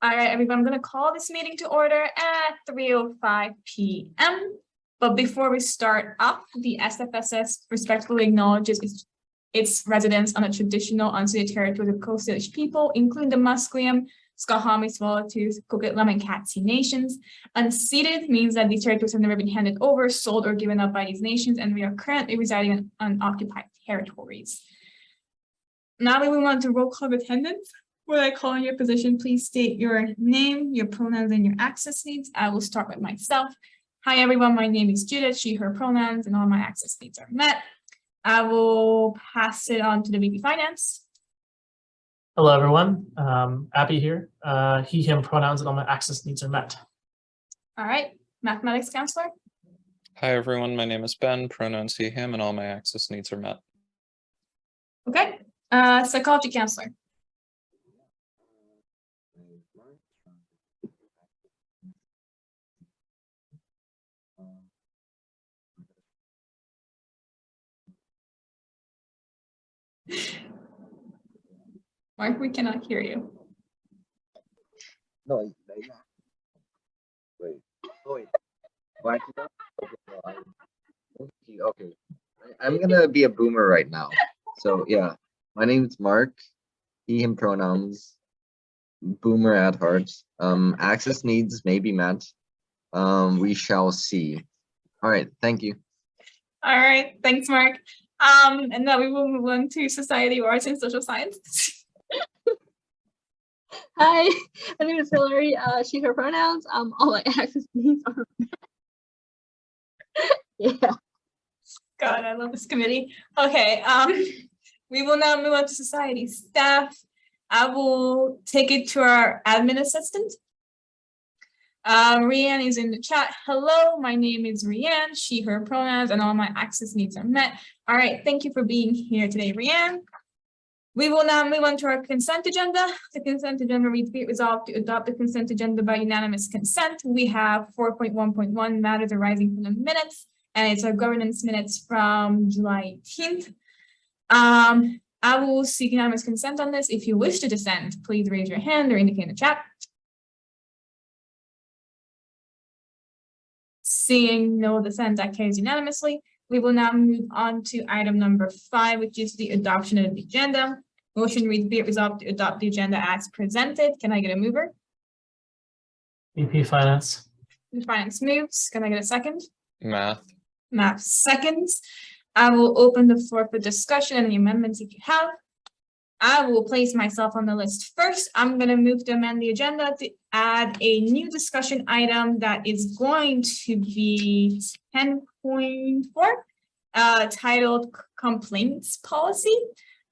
All right, everyone, I'm going to call this meeting to order at 3:05 p.m. But before we start up, the SFSS respectfully acknowledges its residents on the traditional unceded territories of Coast Salish people, including the Musqueam, Squamish, Swallowtails, Coquitlam, and Catsi nations. Unceded means that these territories have never been handed over, sold, or given up by these nations, and we are currently residing on unoccupied territories. Now we move on to roll call of attendance. When I call on your position, please state your name, your pronouns, and your access needs. I will start with myself. Hi, everyone. My name is Judith, she, her pronouns, and all my access needs are met. I will pass it on to the VP Finance. Hello, everyone. Abby here. He, him pronouns, and all my access needs are met. All right. Mathematics counselor. Hi, everyone. My name is Ben, pronouns he, him, and all my access needs are met. Okay. Psychology counselor. Mark, we cannot hear you. No, wait. Okay. I'm gonna be a boomer right now. So yeah, my name is Mark. He, him pronouns. Boomer at heart. Access needs may be met. We shall see. All right. Thank you. All right. Thanks, Mark. And now we will move on to Society of Arts and Social Science. Hi, my name is Hillary. She, her pronouns. All my access needs are met. Yeah. God, I love this committee. Okay. We will now move on to society staff. I will take it to our admin assistant. Rianne is in the chat. Hello, my name is Rianne. She, her pronouns, and all my access needs are met. All right, thank you for being here today, Rianne. We will now move on to our consent agenda. The consent agenda reads, be it resolved to adopt the consent agenda by unanimous consent. We have 4.1.1 matters arising from the minutes, and it's our governance minutes from July 18th. I will seek unanimous consent on this. If you wish to dissent, please raise your hand or indicate in the chat. Seeing no dissent, that carries unanimously. We will now move on to item number 5, which is the adoption of the agenda. Motion reads, be it resolved to adopt the agenda as presented. Can I get a mover? VP Finance. Finance moves. Can I get a second? Math. Math seconds. I will open the floor for discussion and the amendments if you have. I will place myself on the list first. I'm going to move to amend the agenda to add a new discussion item that is going to be 10.4, titled Complaints Policy.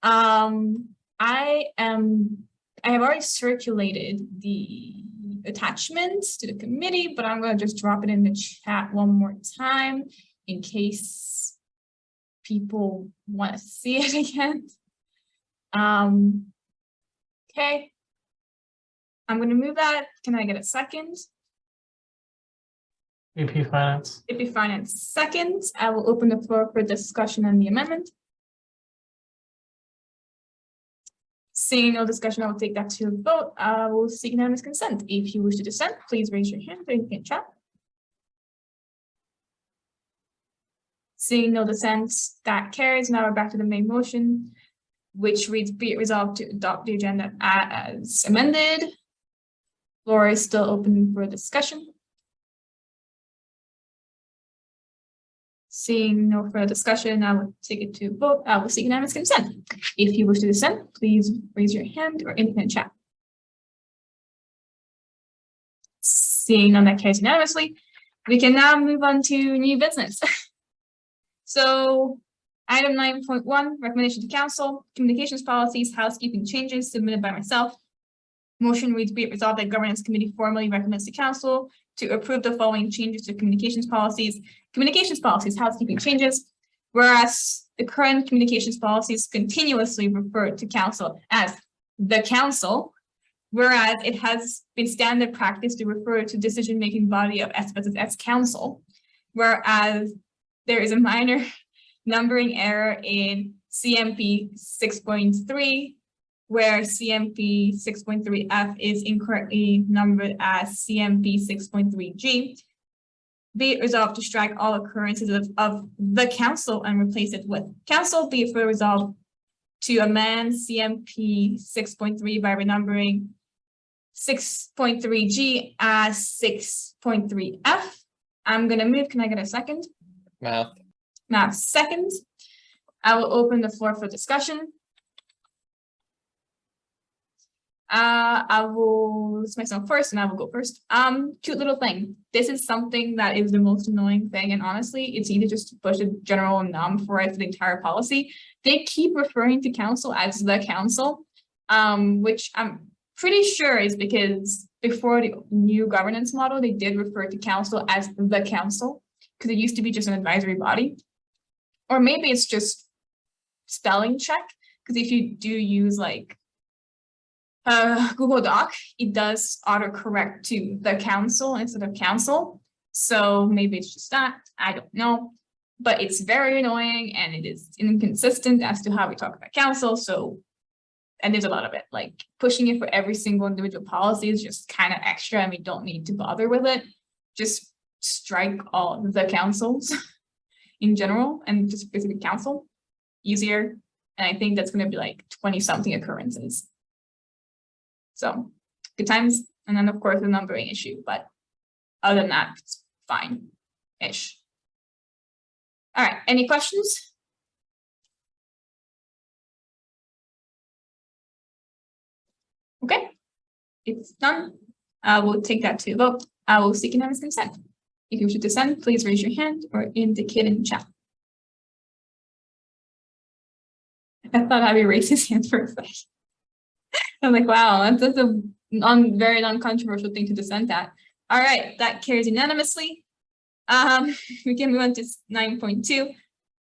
I have already circulated the attachments to the committee, but I'm going to just drop it in the chat one more time in case people want to see it again. Okay, I'm going to move that. Can I get a second? VP Finance. VP Finance seconds. I will open the floor for discussion on the amendment. Seeing no discussion, I will take that to a vote. I will seek unanimous consent. If you wish to dissent, please raise your hand or you can chat. Seeing no dissent, that carries. Now we're back to the main motion, which reads, be it resolved to adopt the agenda as amended. Floor is still open for discussion. Seeing no further discussion, I will take it to vote. I will seek unanimous consent. If you wish to dissent, please raise your hand or indicate in chat. Seeing none, that carries unanimously. We can now move on to new business. So item 9.1, recommendation to council, communications policies, housekeeping changes submitted by myself. Motion reads, be it resolved that governance committee formally recommends to council to approve the following changes to communications policies, housekeeping changes, whereas the current communications policies continuously refer to council as the council, whereas it has been standard practice to refer to decision-making body of SFSS as council, whereas there is a minor numbering error in CMP 6.3, where CMP 6.3F is incorrectly numbered as CMP 6.3G. Be it resolved to strike all occurrences of the council and replace it with council. Be it further resolved to amend CMP 6.3 by renumbering 6.3G as 6.3F. I'm gonna move. Can I get a second? Math. Math seconds. I will open the floor for discussion. I will list myself first and I will go first. Cute little thing. This is something that is the most annoying thing. And honestly, it's easy just to push a general num for it for the entire policy. They keep referring to council as the council, which I'm pretty sure is because before the new governance model, they did refer to council as the council because it used to be just an advisory body. Or maybe it's just spelling check, because if you do use like Google Doc, it does autocorrect to the council instead of council. So maybe it's just that, I don't know, but it's very annoying and it is inconsistent as to how we talk about council. So, and there's a lot of it, like pushing it for every single individual policy is just kind of extra and we don't need to bother with it. Just strike all the councils in general and just basically council, easier. And I think that's going to be like 20 something occurrences. So good times. And then of course the numbering issue, but other than that, it's fine-ish. All right, any questions? Okay, it's done. I will take that to a vote. I will seek unanimous consent. If you wish to dissent, please raise your hand or indicate in chat. I thought I'd raise his hand for a second. I'm like, wow, that's a very non-controversial thing to dissent at. All right, that carries unanimously. We can move on to 9.2.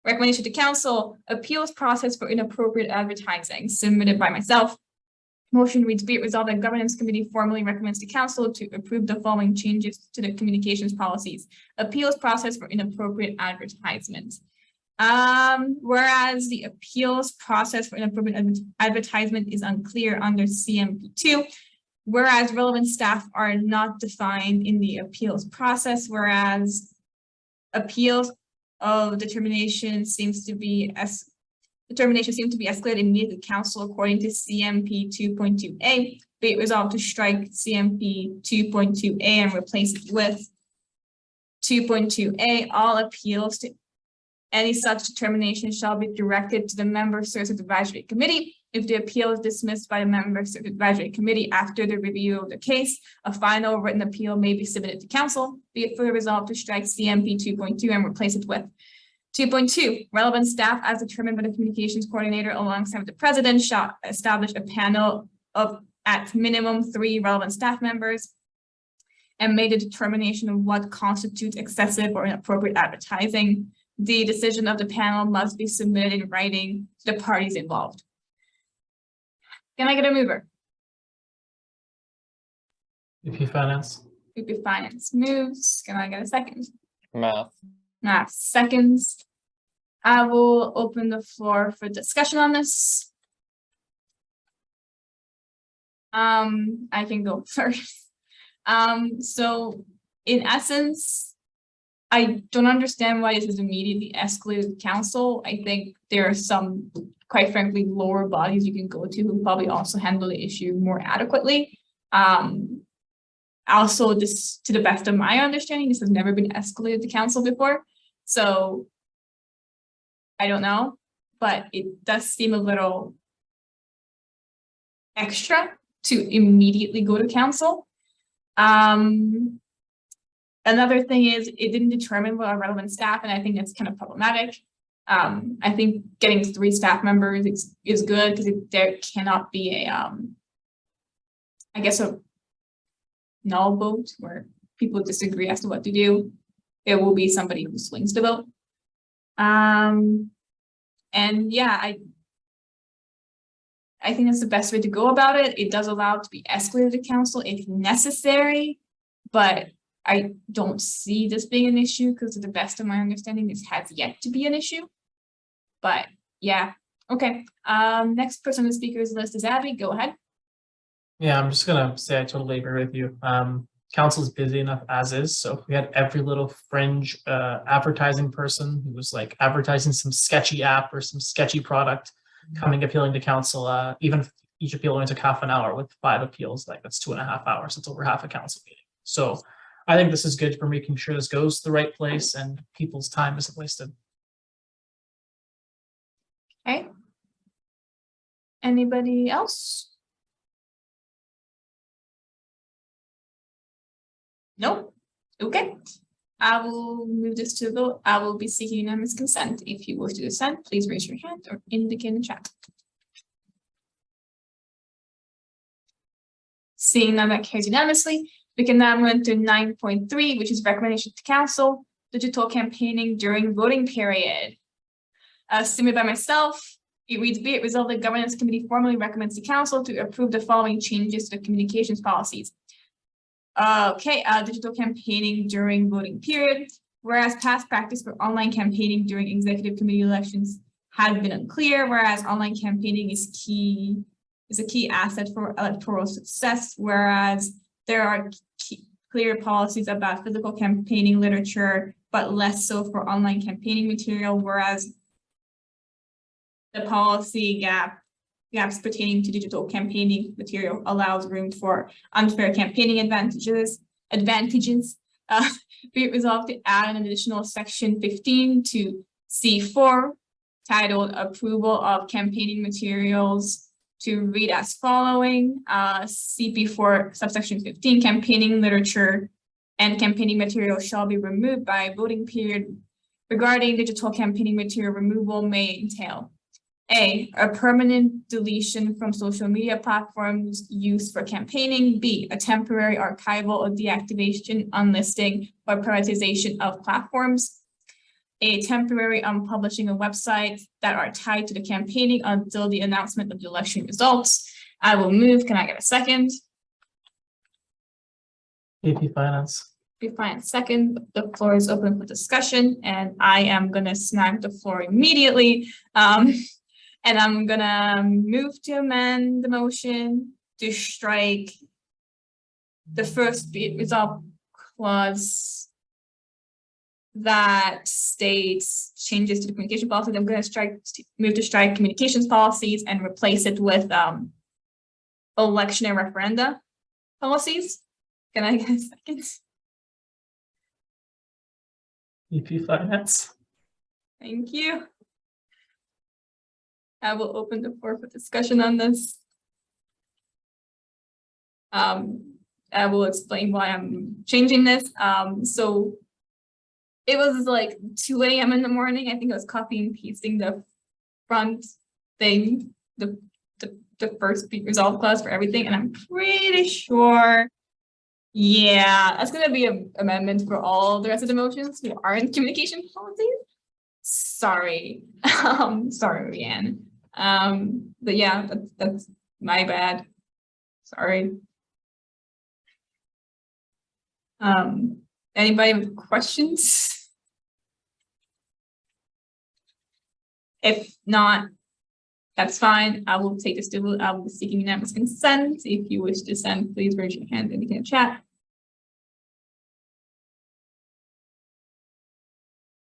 Recommendation to council, appeals process for inappropriate advertising, submitted by myself. Motion reads, be it resolved that governance committee formally recommends to council to approve the following changes to the communications policies. Appeals process for inappropriate advertisement. Whereas the appeals process for inappropriate advertisement is unclear under CMP2, whereas relevant staff are not defined in the appeals process, whereas appeals of determination seems to be escalated immediately to council according to CMP 2.2a. Be it resolved to strike CMP 2.2a and replace it with 2.2a. All appeals to any such determination shall be directed to the member service advisory committee. If the appeal is dismissed by the member service advisory committee after the review of the case, a final written appeal may be submitted to council. Be it further resolved to strike CMP 2.2 and replace it with 2.2. Relevant staff as determined by the communications coordinator alongside the president shall establish a panel of at minimum 3 relevant staff members and made a determination of what constitutes excessive or inappropriate advertising. The decision of the panel must be submitted in writing to the parties involved. Can I get a mover? VP Finance. VP Finance moves. Can I get a second? Math. Math seconds. I will open the floor for discussion on this. I can go first. So in essence, I don't understand why this is immediately escalated to council. I think there are some, quite frankly, lower bodies you can go to who probably also handle the issue more adequately. Also, this, to the best of my understanding, this has never been escalated to council before. So I don't know, but it does seem a little extra to immediately go to council. Another thing is it didn't determine what are relevant staff, and I think that's kind of problematic. I think getting 3 staff members is good because there cannot be a, I guess, a null vote where people disagree as to what to do. There will be somebody who swings the vote. And yeah, I think that's the best way to go about it. It does allow it to be escalated to council if necessary, but I don't see this being an issue because to the best of my understanding, this has yet to be an issue. But yeah, Okay, next person on the speakers list is Abby. Go ahead. Yeah, I'm just gonna say I totally agree with you. Council's busy enough as is, so if we had every little fringe advertising person who was like advertising some sketchy app or some sketchy product coming appealing to council, even if each appeal only took half an hour with 5 appeals, like that's 2.5 hours. It's over half a council meeting. So I think this is good for making sure this goes to the right place and people's time isn't wasted. Okay. Anybody else? Nope. Okay. I will move this to a vote. I will be seeking unanimous consent. If you wish to dissent, please raise your hand or indicate in the chat. Seeing none, that carries unanimously. We can now move to 9.3, which is recommendation to council, digital campaigning during voting period. Submitted by myself, it reads, be it resolved, the governance committee formally recommends to council to approve the following changes to the communications policies. Digital campaigning during voting period. Whereas past practice for online campaigning during executive committee elections has been unclear, whereas online campaigning is a key asset for electoral success, whereas there are clear policies about physical campaigning literature, but less so for online campaigning material, whereas the policy gaps pertaining to digital campaigning material allows room for unfair campaigning advantages. Be it resolved to add an additional section 15 to C4 titled Approval of Campaigning Materials to read as following. CP4 subsection 15, campaigning literature and campaigning materials shall be removed by voting period. Regarding digital campaigning material, removal may entail A, a permanent deletion from social media platforms used for campaigning. B, a temporary archival or deactivation, unlisting, or privatization of platforms. A temporary unpublishing of websites that are tied to the campaigning until the announcement of the election results. I will move. Can I get a second? AP Finance. Fine. Second, the floor is open for discussion, and I am going to snag the floor immediately. And I'm gonna move to amend the motion to strike the first be it resolved clause that states changes to the communication policy. I'm gonna move to strike communications policies and replace it with election and referenda policies. Can I get a second? AP Finance. Thank you. I will open the floor for discussion on this. I will explain why I'm changing this. So it was like 2 a.m. in the morning. I think I was copy and pasting the front thing, the first be resolved clause for everything, and I'm pretty sure, yeah, that's gonna be an amendment for all the rest of the motions who aren't communication policies. Sorry, sorry, Rianne. But yeah, that's my bad. Sorry. Anybody with questions? If not, that's fine. I will take this to, I will be seeking unanimous consent. If you wish to send, please raise your hand and we can chat.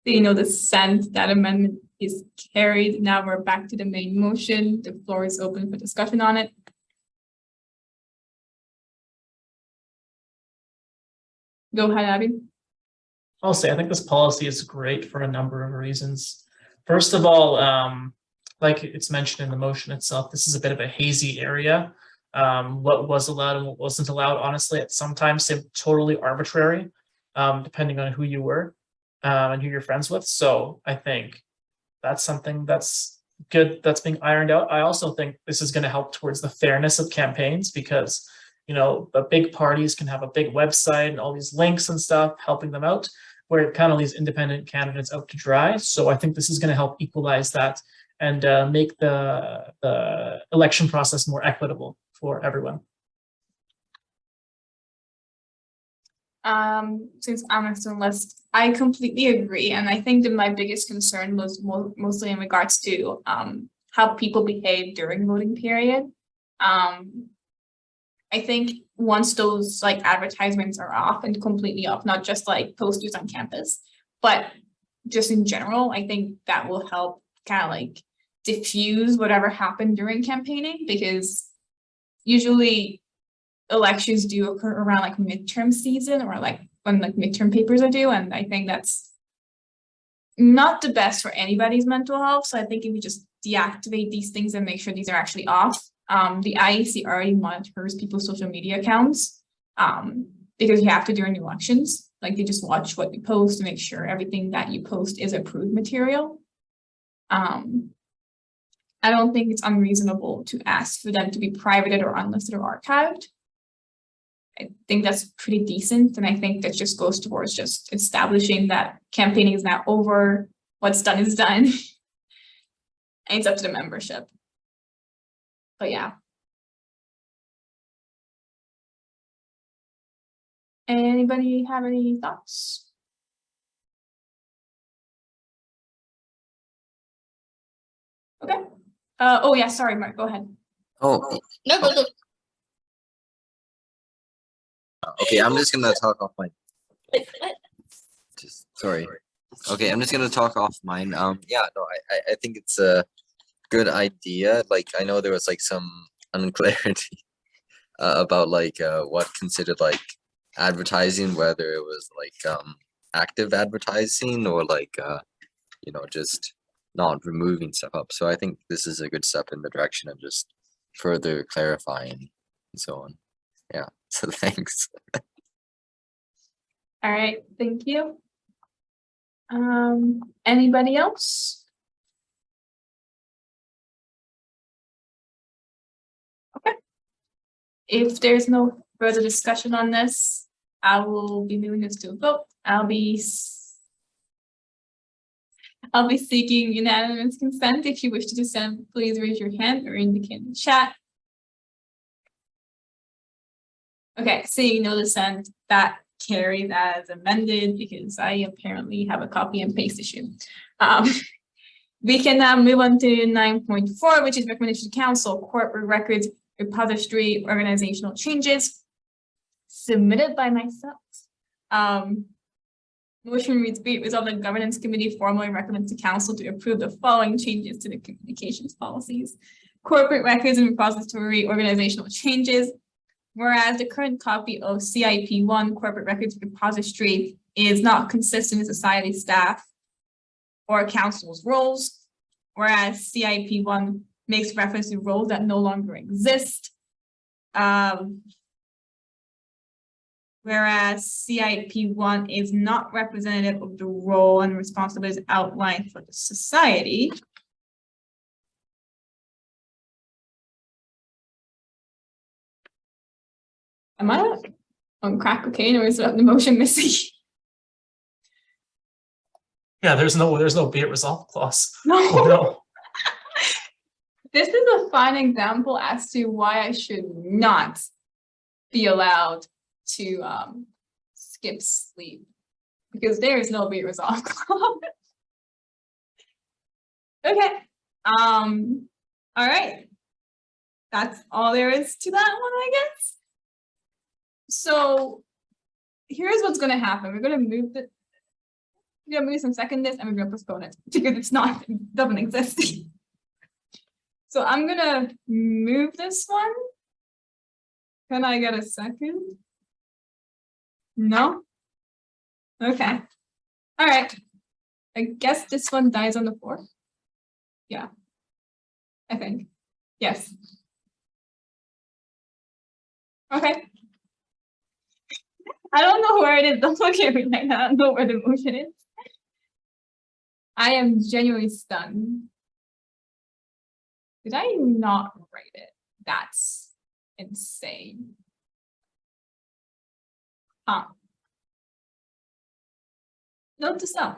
So you know the consent, that amendment is carried. Now we're back to the main motion. The floor is open for discussion on it. Go ahead, Abby. I'll say I think this policy is great for a number of reasons. First of all, like it's mentioned in the motion itself, this is a bit of a hazy area. What was allowed and what wasn't allowed, honestly, at sometimes seemed totally arbitrary, depending on who you were and who you're friends with. So I think that's something that's good that's being ironed out. I also think this is going to help towards the fairness of campaigns because, you know, the big parties can have a big website and all these links and stuff helping them out, where it kind of leaves independent candidates out to dry. So I think this is going to help equalize that and make the election process more equitable for everyone. Since I'm next on the list, I completely agree. And I think that my biggest concern was mostly in regards to how people behave during voting period. I think once those like advertisements are off and completely off, not just like posters on campus, but just in general, I think that will help kind of like diffuse whatever happened during campaigning, because usually elections do occur around like midterm season or like when like midterm papers are due. And I think that's not the best for anybody's mental health. So I think if you just deactivate these things and make sure these are actually off. The IEC already monitors people's social media accounts because you have to during elections. Like they just watch what you post to make sure everything that you post is approved material. I don't think it's unreasonable to ask for them to be privated or unlisted or archived. I think that's pretty decent. And I think that just goes towards just establishing that campaigning is now over. What's done is done. And it's up to the membership. But yeah. Anybody have any thoughts? Okay. Oh yeah, sorry, Mark, go ahead. Oh, No, go. okay. I'm just gonna talk off my. Sorry. Okay, I'm just gonna talk off mine. Yeah, no, I think it's a good idea. Like, I know there was like some unclarity about like what considered like advertising, whether it was like active advertising or like you know, just not removing stuff up. So I think this is a good step in the direction of just further clarifying and so on. Yeah. So thanks. All right, thank you. Anybody else? Okay. If there's no further discussion on this, I will be moving this to a vote. I'll be seeking unanimous consent. If you wish to dissent, please raise your hand or indicate in the chat. Okay, seeing no dissent, that carries as amended because I apparently have a copy and paste issue. We can now move on to 9.4, which is recommendation to council, corporate records, repository, organizational changes submitted by myself. Motion reads, be it resolved, the governance committee formally recommends to council to approve the following changes to the communications policies. Corporate records and repository organizational changes. Whereas the current copy of CIP1 corporate records repository is not consistent with society staff or council's roles, whereas CIP1 makes reference to roles that no longer exist. Whereas CIP1 is not representative of the role and responsibilities outlined for the society. Am I on crack cocaine or is the motion missing? Yeah, there's no be it resolved clause. No. Oh, no. This is a fine example as to why I should not be allowed to skip sleep, because there is no be it resolved clause. Okay. All right. That's all there is to that one, I guess. So here's what's going to happen. We're going to move the, we're going to move some second this and we're going to postpone it because it doesn't exist. So I'm going to move this one. Can I get a second? No? Okay. All right. I guess this one dies on the floor. Yeah. I think. Yes. Okay. I don't know where it is. Don't look at me like that. I don't know where the motion is. I am genuinely stunned. Did I not write it? That's insane. Huh. Note to self.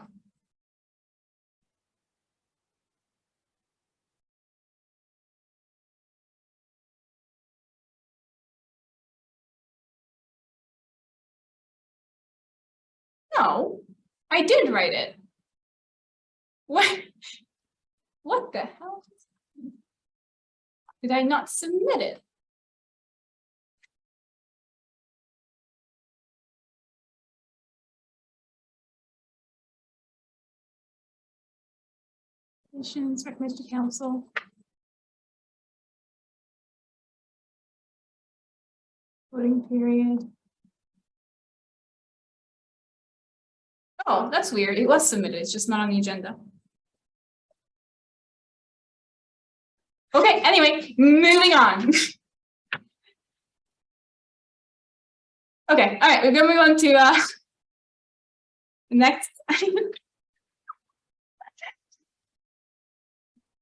No, I did write it. What? What the hell? Did I not submit it? Conditions recommended to council. Voting period. Oh, that's weird. It was submitted. It's just not on the agenda. Okay, anyway, moving on. Okay, all right, we're gonna move on to the next.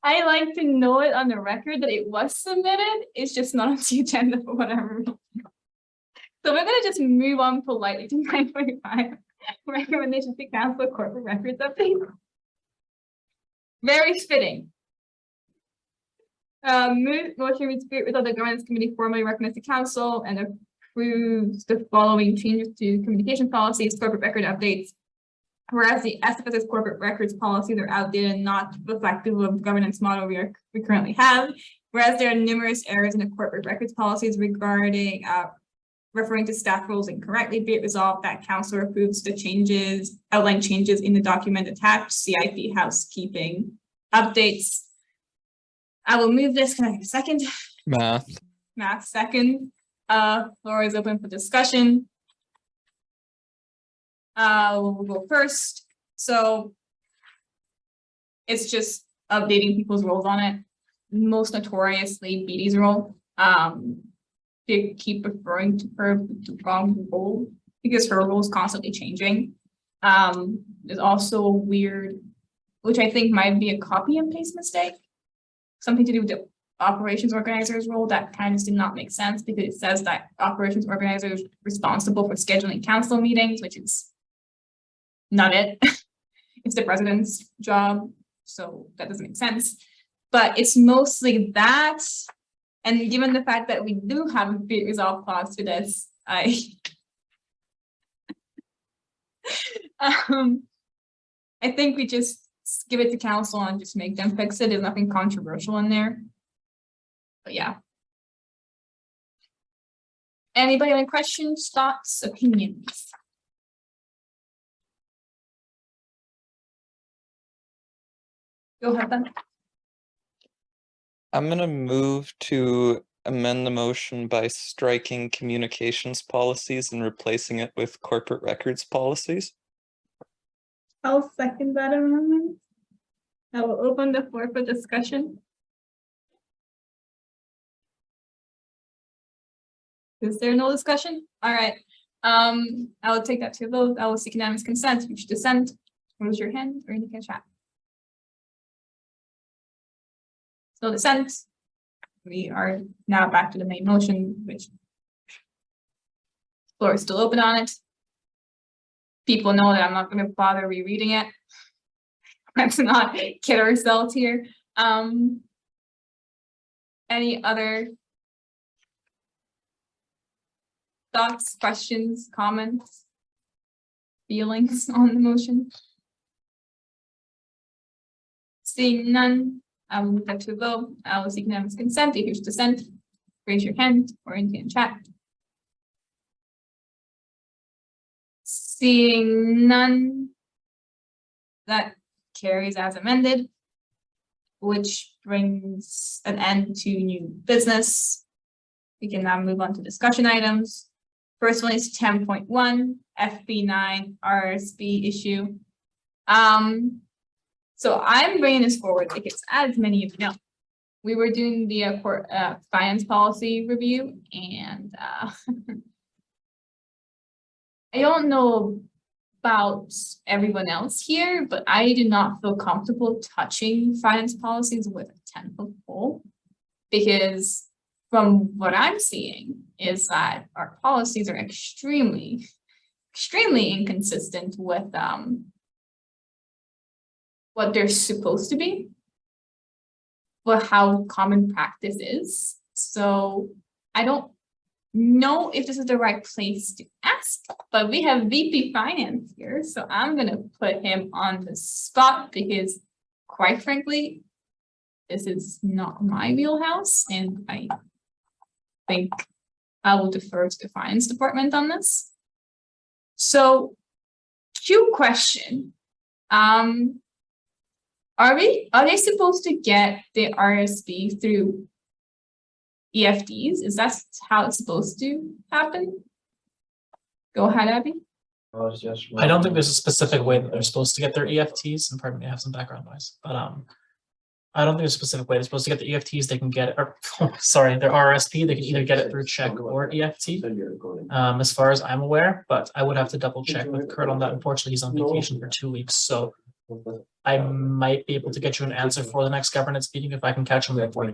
I like to know it on the record that it was submitted. It's just not on the agenda for whatever reason. So we're gonna just move on politely to 9:45. Recommendation to council corporate records update. Very fitting. Motion with spirit with the governance committee formally recommends to council and approves the following changes to communication policies, corporate record updates. Whereas the SFSS corporate records policies are outdated and not reflective of governance model we currently have. Whereas there are numerous errors in the corporate records policies regarding referring to staff roles incorrectly, be it resolved that council approves the changes, outline changes in the document attached, CIP housekeeping updates. I will move this. Can I have a second? Math. Math second. Floor is open for discussion. We'll go first. So it's just updating people's roles on it. Most notoriously BD's role. They keep referring to her with the wrong role because her role is constantly changing. There's also a weird, which I think might be a copy and paste mistake. Something to do with the operations organizer's role that kind of did not make sense because it says that operations organizer is responsible for scheduling council meetings, which is not it. It's the president's job, so that doesn't make sense. But it's mostly that, and given the fact that we do have a big resolve clause for this, I think we just give it to council and just make them fix it. There's nothing controversial in there. But yeah. Anybody have any questions, thoughts, opinions? Go ahead then. I'm gonna move to amend the motion by striking communications policies and replacing it with corporate records policies. I'll second that amendment. I will open the floor for discussion. Is there no discussion? All right. I will take that to a vote. I will seek unanimous consent. You should dissent. Raise your hand or indicate chat. So dissent. We are now back to the main motion, which floor is still open on it. People know that I'm not going to bother rereading it. Let's not kid ourselves here. Any other thoughts, questions, comments, feelings on the motion? Seeing none, I will move that to a vote. I will seek unanimous consent. If you wish to dissent, raise your hand or indicate in chat. Seeing none, that carries as amended, which brings an end to new business. We can now move on to discussion items. First one is 10.1 FB9 RSB issue. So I'm bringing this forward because, as many of you know, we were doing the finance policy review, and I don't know about everyone else here, but I do not feel comfortable touching finance policies with a 10-foot pole, because from what I'm seeing is that our policies are extremely inconsistent with what they're supposed to be, but how common practice is. So I don't know if this is the right place to ask, but we have VP Finance here, so I'm gonna put him on the spot because, quite frankly, this is not my wheelhouse, and I think I will defer to the finance department on this. So, Q question. Are they supposed to get the RSP through EFTs? Is that how it's supposed to happen? Go ahead, Abby. I don't think there's a specific way that they're supposed to get their EFTs, and pardon me, I have some background noise, but I don't think there's a specific way they're supposed to get the EFTs. They can get it, or sorry, their RSP. They can either get it through check or EFT, as far as I'm aware. But I would have to double check with Kurt on that. Unfortunately, he's on vacation for 2 weeks, so I might be able to get you an answer for the next governance meeting if I can catch him before.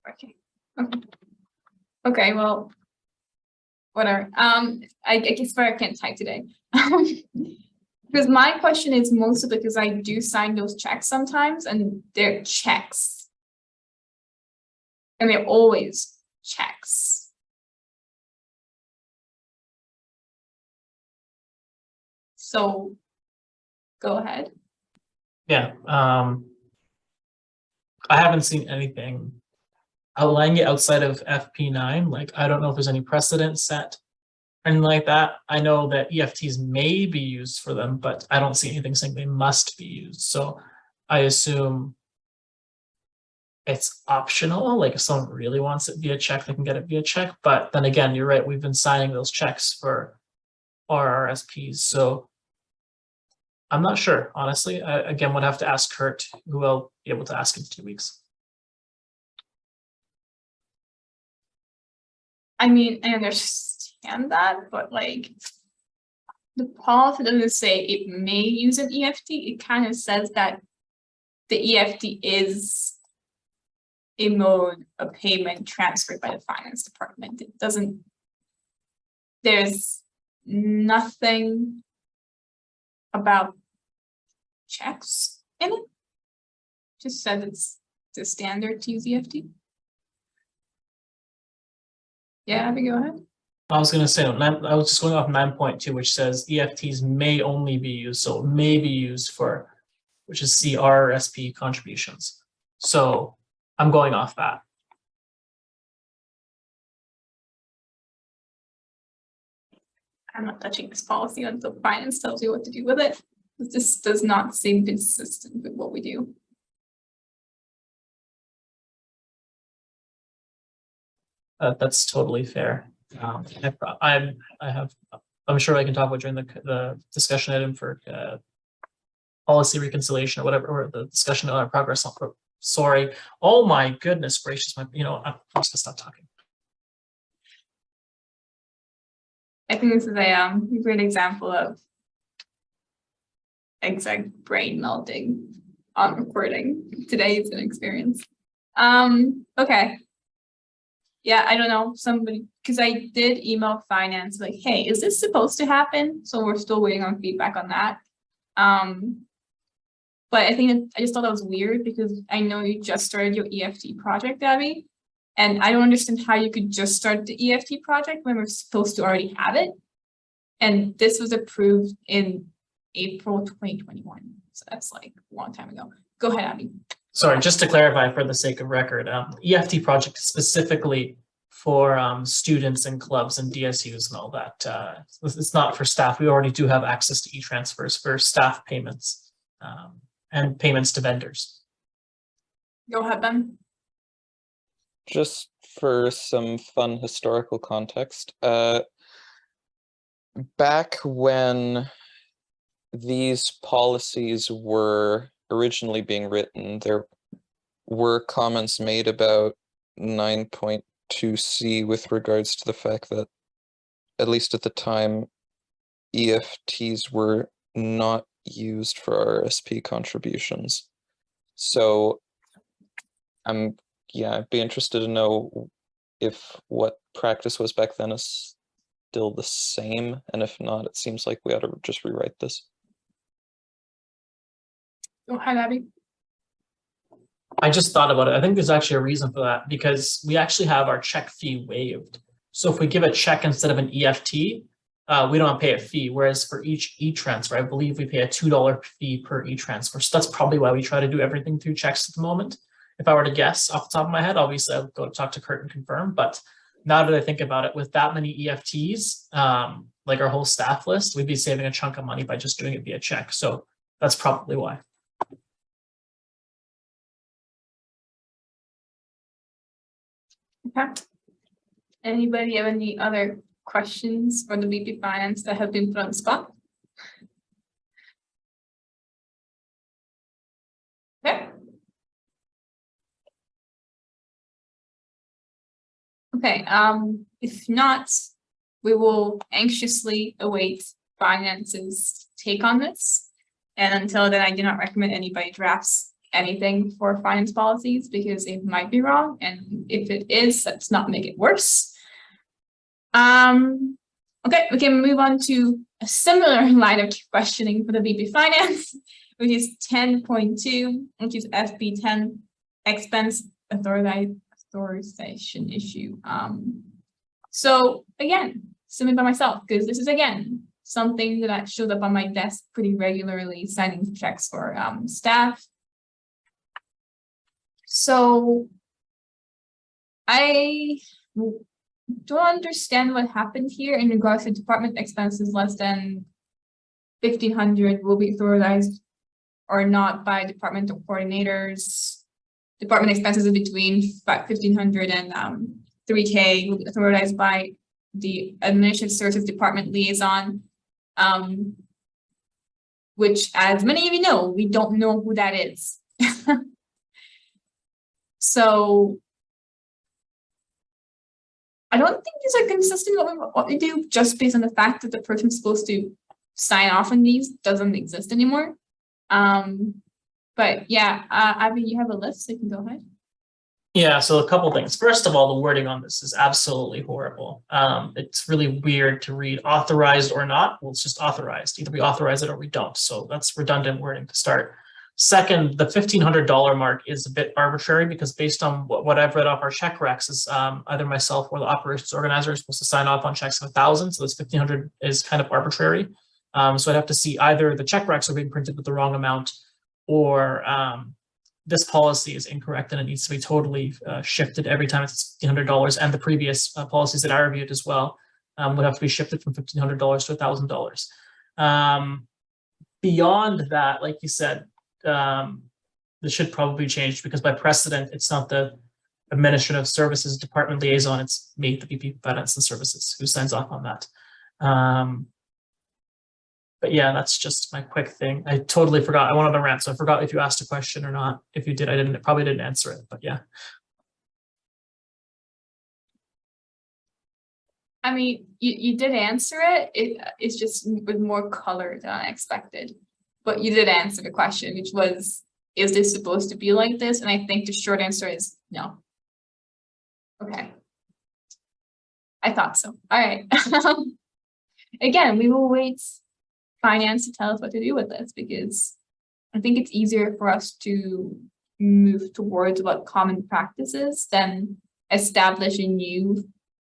Okay. Okay, well, whatever. I guess I can't type today. Because my question is mostly because I do sign those checks sometimes, and they're checks. And they're always checks. So go ahead. Yeah. I haven't seen anything outlining it outside of FP9. Like, I don't know if there's any precedent set or anything like that. I know that EFTs may be used for them, but I don't see anything saying they must be used. So I assume it's optional. Like, if someone really wants it via check, they can get it via check. But then again, you're right. We've been signing those checks for our RSPs. So I'm not sure, honestly. I, again, would have to ask Kurt, who I'll be able to ask in 2 weeks. I mean, I understand that, but like the policy doesn't say it may use an EFT. It kind of says that the EFT is a mode of payment transferred by the finance department. It doesn't, there's nothing about checks in it. Just says it's the standard to use EFT. Yeah, Abby, go ahead. I was going to say, I was just going off 9.2, which says EFTs may only be used, so may be used for, which is CRSP contributions. So I'm going off that. I'm not touching this policy until finance tells you what to do with it. This does not seem consistent with what we do. That's totally fair. I'm sure I can talk about during the discussion item for policy reconciliation or whatever, or the discussion on progress. Sorry. Oh my goodness gracious! I'm just gonna stop talking. I think this is a great example of exact brain melting on recording. Today is an experience. Okay. Yeah, I don't know, somebody, because I did email finance like, hey, is this supposed to happen? So we're still waiting on feedback on that. But I think I just thought that was weird because I know you just started your EFT project, Abby, and I don't understand how you could just start the EFT project when we're supposed to already have it. And this was approved in April 2021. So that's like a long time ago. Go ahead, Abby. Sorry, just to clarify for the sake of record, EFT project is specifically for students and clubs and DSUs and all that. It's not for staff. We already do have access to e-transfers for staff payments and payments to vendors. Go ahead, Ben. Just for some fun historical context, back when these policies were originally being written, there were comments made about 9.2c with regards to the fact that, at least at the time, EFTs were not used for RSP contributions. So I'd be interested to know if what practice was back then is still the same, and if not, it seems like we ought to just rewrite this. Go ahead, Abby. I just thought about it. I think there's actually a reason for that because we actually have our check fee waived. So if we give a check instead of an EFT, we don't pay a fee, whereas for each e-transfer, I believe we pay a $2 fee per e-transfer. So that's probably why we try to do everything through checks at the moment. If I were to guess off the top of my head, obviously I would go talk to Kurt and confirm, but now that I think about it, with that many EFTs, like our whole staff list, we'd be saving a chunk of money by just doing it via check. So that's probably why. Okay. Anybody have any other questions for the VP Finance that have been put on the spot? Okay. Okay, if not, we will anxiously await Finance's take on this. And until then, I do not recommend anybody drafts anything for finance policies because it might be wrong. And if it is, let's not make it worse. Okay, we can move on to a similar line of questioning for the VP Finance, which is 10.2, which is FB 10 expense authorization issue. So again, submit by myself, because this is again something that showed up on my desk pretty regularly, signing checks for staff. So I don't understand what happened here in regards to department expenses less than 1,500 will be authorized or not by departmental coordinators. Department expenses in between 1,500 and 3K will be authorized by the administrative services department liaison, which, as many of you know, we don't know who that is. So I don't think these are consistent with what we do, just based on the fact that the person supposed to sign off on these doesn't exist anymore. But yeah, Abby, you have a list, so you can go ahead. Yeah, so a couple things. First of all, the wording on this is absolutely horrible. It's really weird to read authorized or not. Well, it's just authorized. Either we authorize it or we don't. So that's redundant wording to start. Second, the $1,500 mark is a bit arbitrary because based on what I've read off our check recs is either myself or the operations organizer is supposed to sign off on checks of 1,000. So this 1,500 is kind of arbitrary. So I'd have to see either the check recs are being printed with the wrong amount or this policy is incorrect and it needs to be totally shifted every time it's $1,500, and the previous policies that I reviewed as well would have to be shifted from $1,500 to $1,000. Beyond that, like you said, this should probably change because by precedent, it's not the administrative services department liaison, it's me, the VP Finance and Services, who signs off on that. But yeah, that's just my quick thing. I totally forgot. I went on a rant, so I forgot if you asked a question or not. If you did, I probably didn't answer it, but yeah. I mean, you did answer it. It's just with more color than I expected. But you did answer the question, which was, is this supposed to be like this? And I think the short answer is no. Okay. I thought so. All right. Again, we will wait Finance to tell us what to do with this, because I think it's easier for us to move towards what common practices than establish a new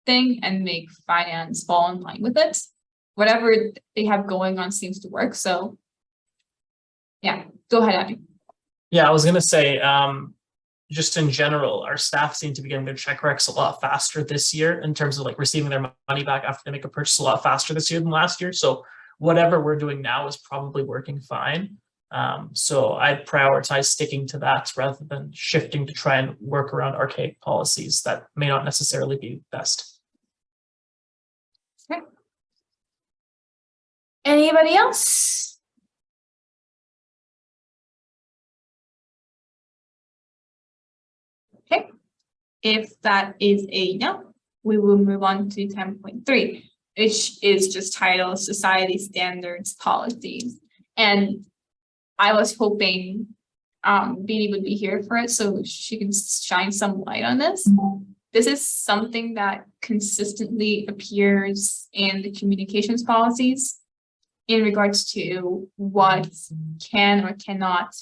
thing and make Finance fall in line with it. Whatever they have going on seems to work. So yeah, go ahead, Abby. Yeah, I was gonna say, just in general, our staff seem to be getting their check recs a lot faster this year in terms of like receiving their money back after they make a purchase a lot faster this year than last year. So whatever we're doing now is probably working fine. So I'd prioritize sticking to that rather than shifting to try and work around archaic policies that may not necessarily be best. Okay. Anybody else? Okay, if that is a no, we will move on to 10.3, which is just titled Society Standards Policies. And I was hoping Beanie would be here for it so she can shine some light on this. This is something that consistently appears in the communications policies in regards to what can or cannot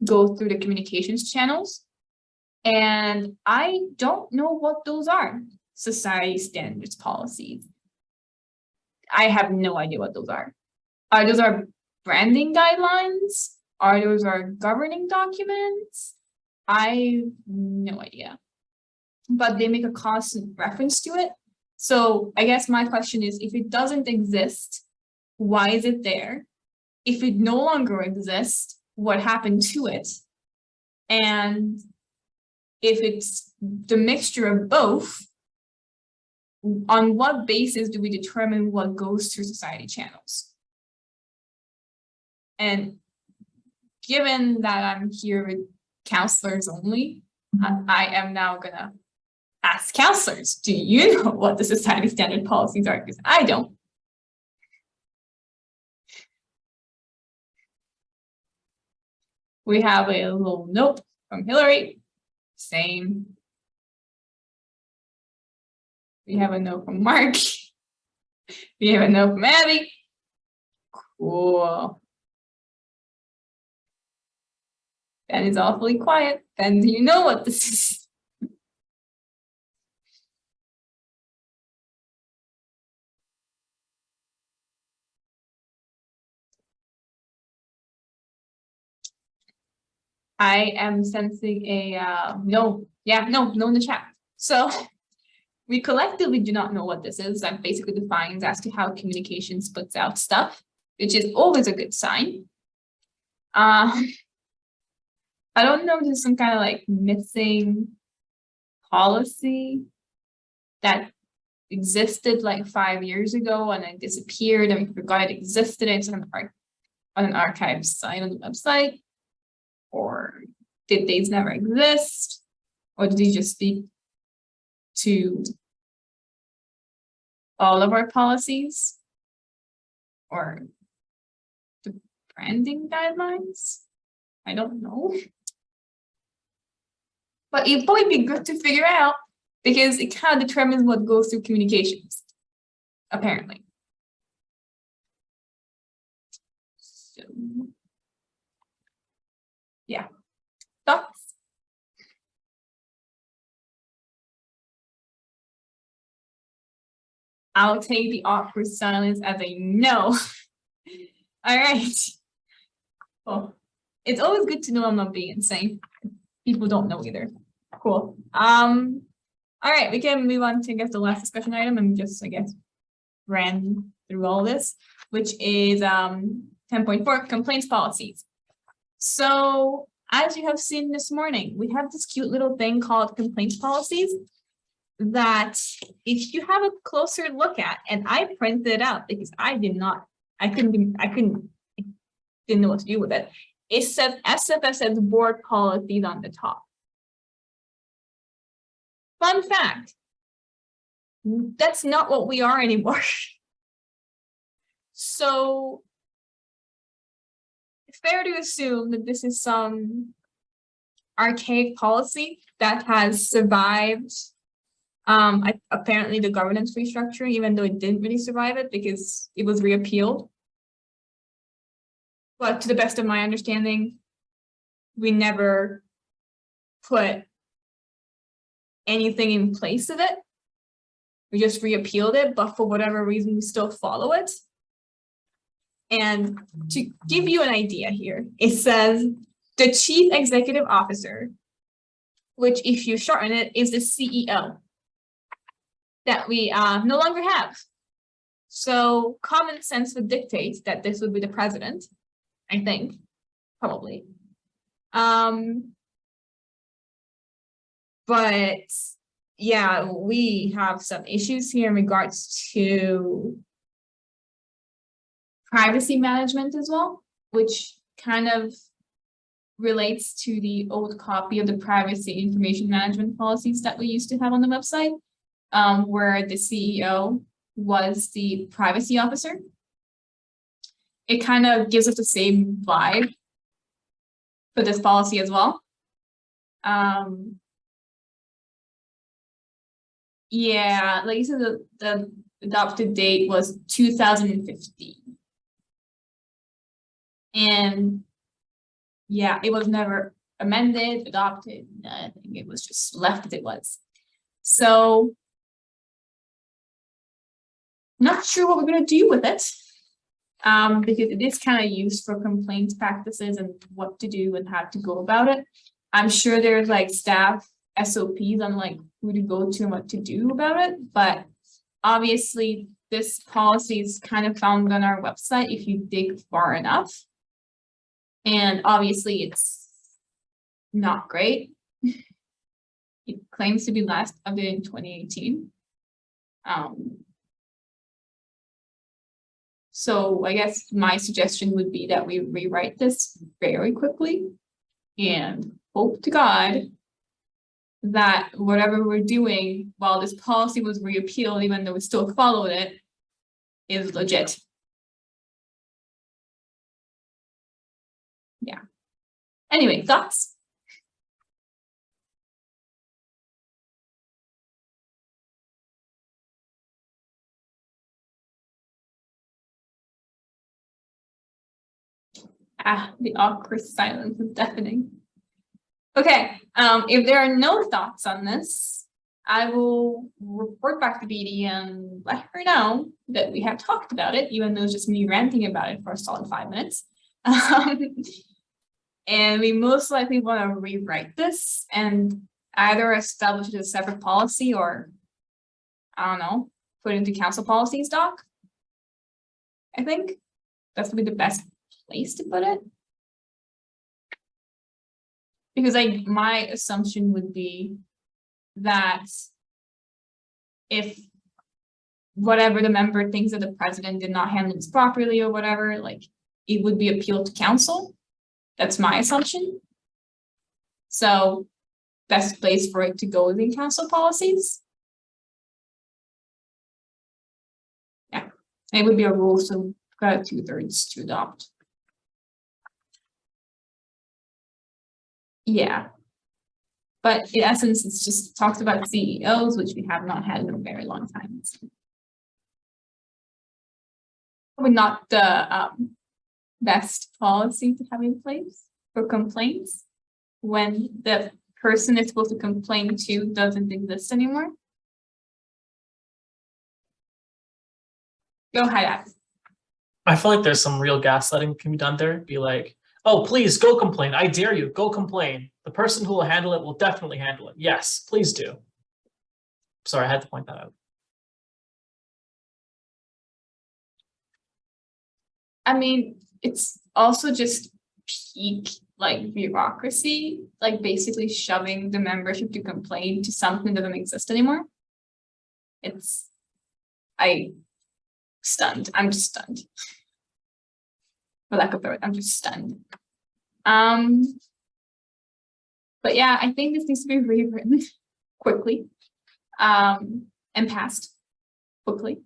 go through the communications channels. And I don't know what those are, society standards policies. I have no idea what those are. Those are branding guidelines? Are those our governing documents? I have no idea. But they make a constant reference to it. So I guess my question is, if it doesn't exist, why is it there? If it no longer exists, what happened to it? And if it's the mixture of both, on what basis do we determine what goes through society channels? And given that I'm here with counselors only, I am now gonna ask counselors, do you know what the society standard policies are? Because I don't. We have a little note from Hillary, same. We have a note from Mark. We have a note from Abby. Cool. Ben is awfully quiet. Ben, do you know what this is? I am sensing a no in the chat. So we collectively do not know what this is. That basically defines as to how communications puts out stuff, which is always a good sign. I don't know if there's some kind of like missing policy that existed like 5 years ago and it disappeared and we forgot it existed. It's on an archive site on the website. Or did these never exist? Or did he just speak to all of our policies? Or the branding guidelines? I don't know. But it'd probably be good to figure out because it kind of determines what goes through communications, apparently. So, yeah. Thoughts? I'll take the awkward silence as a no. All right. Well, it's always good to know I'm not being insane. People don't know either. Cool. All right, we can move on to, I guess, the last discussion item and just, I guess, ran through all this, which is 10.4 complaints policies. So as you have seen this morning, we have this cute little thing called complaints policies that if you have a closer look at, and I printed it out because I didn't know what to do with it. It says SFSS board policies on the top. Fun fact, that's not what we are anymore. So it's fair to assume that this is some archaic policy that has survived apparently the governance restructuring, even though it didn't really survive it because it was reappealed. But to the best of my understanding, we never put anything in place of it. We just reappealed it, but for whatever reason, we still follow it. And to give you an idea here, it says the chief executive officer, which if you shorten it, is the CEO that we no longer have. So common sense would dictate that this would be the president, I think, probably. But yeah, we have some issues here in regards to privacy management as well, which kind of relates to the old copy of the privacy information management policies that we used to have on the website, where the CEO was the privacy officer. It kind of gives us the same vibe for this policy as well. Yeah, like you said, the adopted date was 2015. And yeah, it was never amended, adopted, nothing. It was just left as it was. So not sure what we're gonna do with it. Because it is kind of used for complaint practices and what to do and how to go about it. I'm sure there's like staff SOPs on like who to go to and what to do about it, but obviously this policy is kind of found on our website if you dig far enough. And obviously it's not great. It claims to be last updated in 2018. So I guess my suggestion would be that we rewrite this very quickly and hope to God that whatever we're doing while this policy was repealed, even though we still followed it, is legit. Yeah. Anyway, thoughts? The awkward silence is deafening. Okay, if there are no thoughts on this, I will report back to Beatty and let her know that we have talked about it, even though it's just me ranting about it for a solid 5 minutes. And we most likely want to rewrite this and either establish it as a separate policy or, I don't know, put it into council policies doc. I think that's gonna be the best place to put it. Because my assumption would be that if whatever the member thinks that the president did not handle this properly or whatever, like it would be appealed to council. That's my assumption. So best place for it to go is in council policies. Yeah, it would be a rule, so got 2/3 to adopt. Yeah, but in essence, it's just talks about CEOs, which we have not had in a very long time. So probably not the best policy to have in place for complaints when the person it's supposed to complain to doesn't exist anymore. Go ahead, Alex. I feel like there's some real gaslighting can be done there. Be like, oh, please go complain. I dare you, go complain. The person who will handle it will definitely handle it. Yes, please do. Sorry, I had to point that out. I mean, it's also just peak like bureaucracy, like basically shoving the membership to complain to something that doesn't exist anymore. I'm just stunned. For lack of a word, I'm just stunned. But yeah, I think this needs to be rewritten quickly, and passed quickly,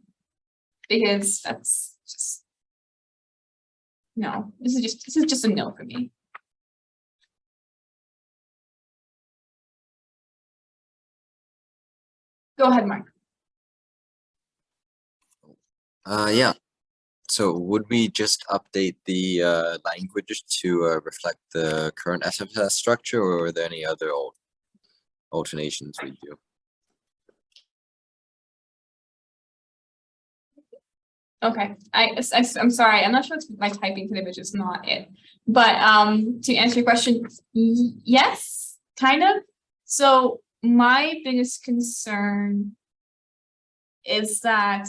because that's just no. This is just a no for me. Go ahead, Mark. Yeah. So would we just update the language to reflect the current SFSS structure, or are there any other alternations we do? Okay, I'm sorry, I'm not sure it's my typing today, but just not it. But to answer your question, yes, kind of. So my biggest concern is that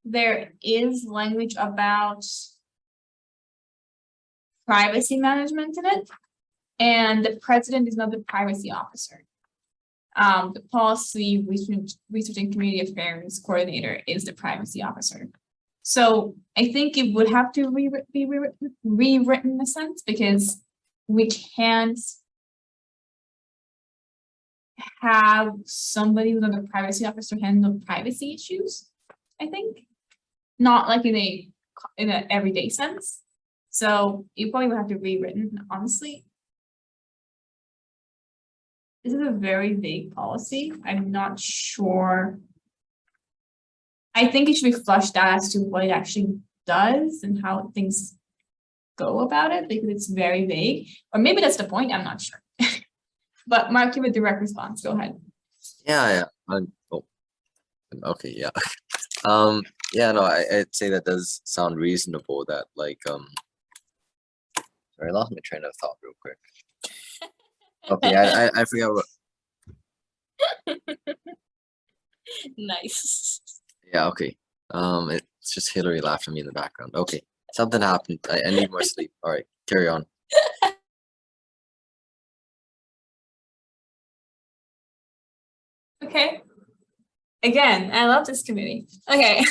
there is language about privacy management in it, and the president is not the privacy officer. The policy research and community affairs coordinator is the privacy officer. So I think it would have to be rewritten in a sense, because we can't have somebody who's not the privacy officer handle privacy issues. I think not like in an everyday sense. So you probably would have to rewritten, honestly. This is a very vague policy. I'm not sure. I think it should be flushed out as to what it actually does and how things go about it, because it's very vague. Or maybe that's the point, I'm not sure. But Mark, give a direct response. Go ahead. Yeah. Oh, okay, yeah. Yeah, no, I'd say that does sound reasonable that like, sorry, I lost my train of thought real quick. Okay, I forgot what, Nice. yeah, okay. It's just Hillary laughed at me in the background. Okay, something happened. I need more sleep. All right, carry on. Okay. Again, I love this committee. Okay.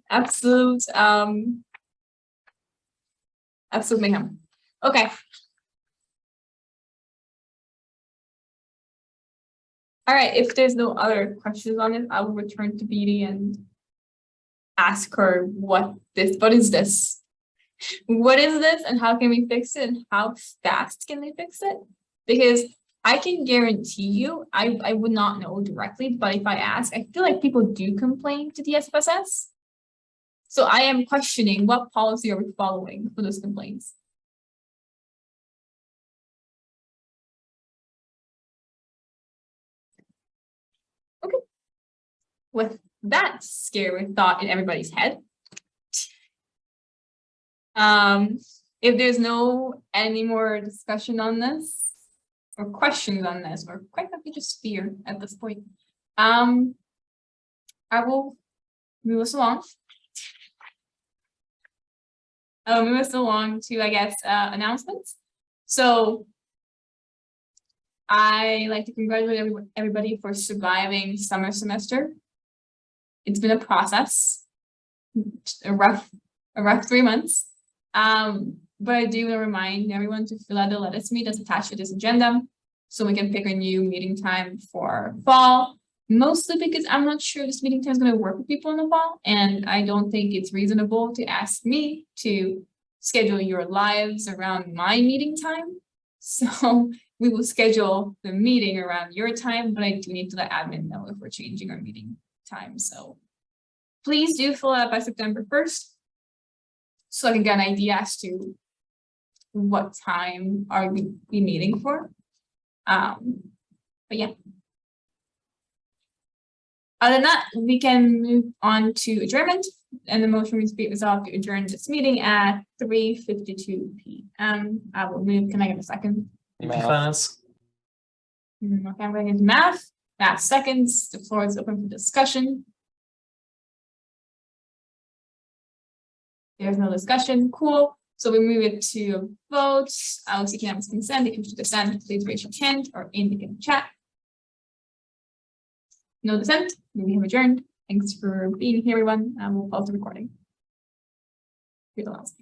Absolute, absolute mayhem. Okay. All right, if there's no other questions on it, I will return to Beatty and ask her what is this? What is this and how can we fix it and how fast can they fix it? Because I can guarantee you, I would not know directly, but if I ask, I feel like people do complain to the SFSS. So I am questioning what policy are we following for those complaints? Okay. With that scary thought in everybody's head, if there's no any more discussion on this or questions on this, or quite frankly just fear at this point, I will move us along. I'll move us along to, I guess, announcements. So I like to congratulate everybody for surviving summer semester. It's been a process, a rough 3 months. But I do want to remind everyone to fill out the let us meet that's attached to this agenda so we can pick a new meeting time for fall. Mostly because I'm not sure this meeting time is going to work with people in the fall, and I don't think it's reasonable to ask me to schedule your lives around my meeting time. So we will schedule the meeting around your time, but I do need to let admin know if we're changing our meeting time. So please do fill out by September 1st so I can get an idea as to what time are we meeting for. But yeah. Other than that, we can move on to adjournment, and the motion is be resolved to adjourn this meeting at 3:52 p.m. I will move. Can I get a second? Math. Finance. Okay, I'm going into math. Math seconds. The floor is open for discussion. There's no discussion. Cool. So we move it to vote. I will seek unanimous consent. If you wish to dissent, please raise your hand or indicate in the chat. No dissent. We have adjourned. Thanks for being here, everyone. We'll pause the recording. You're the last.